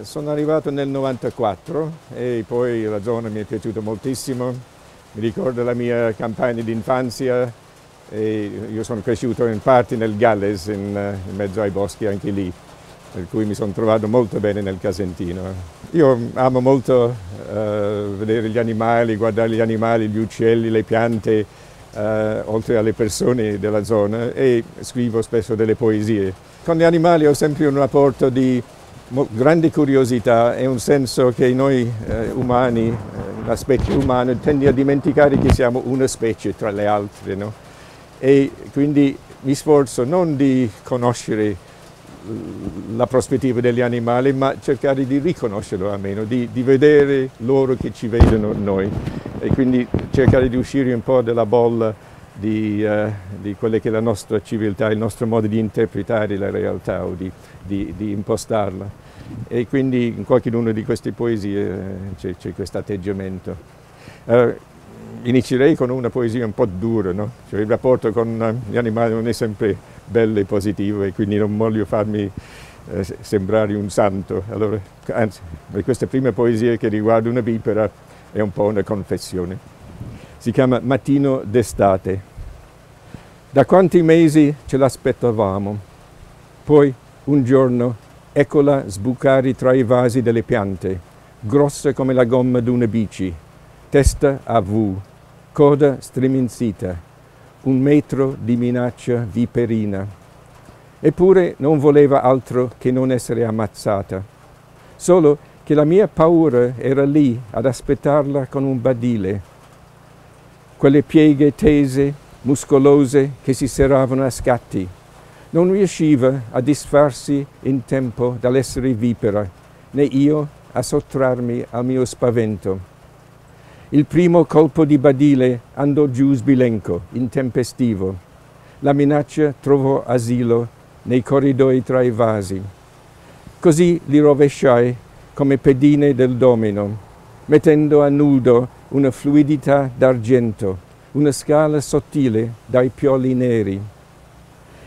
Sono arrivato nel 94 e poi la zona mi è piaciuta moltissimo. Mi ricordo la mia campagna d'infanzia e io sono cresciuto in parte nel Galles, in mezzo ai boschi anche lì, per cui mi sono trovato molto bene nel Casentino. Io amo molto vedere gli animali, guardare gli animali, gli uccelli, le piante, oltre alle persone della zona, e scrivo spesso delle poesie. Con gli animali ho sempre un rapporto di grande curiosità e un senso che noi umani, la specie umana, tendiamo a dimenticare che siamo una specie tra le altre, no? E quindi mi sforzo non di conoscere la prospettiva degli animali, ma cercare di riconoscerlo almeno, di vedere loro che ci vedono noi, e quindi cercare di uscire un po' dalla bolla di quella che è la nostra civiltà, il nostro modo di interpretare la realtà o di impostarla. E quindi in qualcuna di queste poesie c'è questo atteggiamento. Inizierei con una poesia un po' dura, no? Cioè, il rapporto con gli animali non è sempre bello e positivo, e quindi non voglio farmi sembrare un santo. Allora, anzi, questa prima poesia che riguarda una vipera è un po' una confessione. Si chiama Mattino d'estate. Da quanti mesi ce l'aspettavamo? Poi un giorno eccola sbucare tra i vasi delle piante, grossa come la gomma d'una bici, testa a V, coda striminzita, 1 metro di minaccia viperina. Eppure non voleva altro che non essere ammazzata, solo che la mia paura era lì ad aspettarla con un badile. Quelle pieghe tese, muscolose, che si serravano a scatti. Non riusciva a disfarsi in tempo dall'essere vipera, né io a sottrarmi al mio spavento. Il primo colpo di badile andò giù sbilenco, intempestivo. La minaccia trovò asilo nei corridoi tra i vasi. Così li rovesciai come pedine del domino, mettendo a nudo una fluidità d'argento, una scala sottile dai pioli neri.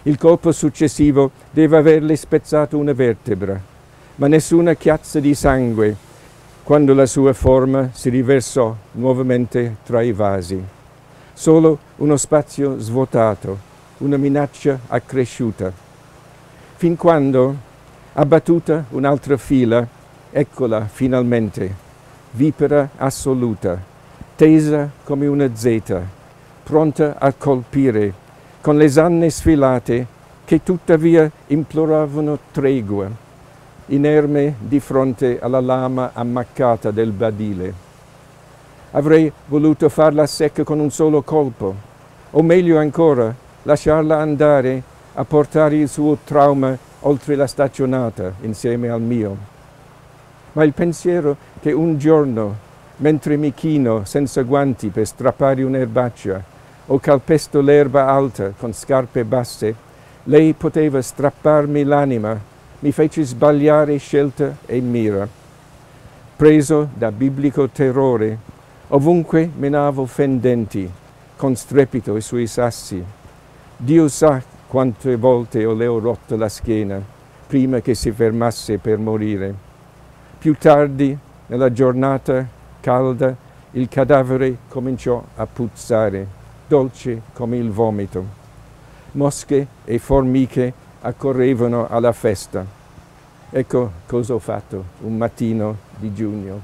Il colpo successivo deve averle spezzato una vertebra, ma nessuna chiazza di sangue quando la sua forma si riversò nuovamente tra i vasi. Solo uno spazio svuotato, una minaccia accresciuta. Fin quando, abbattuta un'altra fila, eccola finalmente, vipera assoluta, tesa come una zeta, pronta a colpire, con le zanne sfilate che tuttavia imploravano tregua, inerme di fronte alla lama ammaccata del badile. Avrei voluto farla secca con un solo colpo, o meglio ancora, lasciarla andare a portare il suo trauma oltre la staccionata insieme al mio. Ma il pensiero che un giorno, mentre mi chino senza guanti per strappare un'erbaccia o calpesto l'erba alta con scarpe basse, lei poteva strapparmi l'anima, mi fece sbagliare scelta e mira. Preso da biblico terrore, ovunque menavo fendenti, con strepito sui sassi. Dio sa quante volte le ho rotto la schiena, prima che si fermasse per morire. Più tardi, nella giornata calda, il cadavere cominciò a puzzare, dolce come il vomito. Mosche e formiche accorrevano alla festa. Ecco cosa ho fatto un mattino di giugno.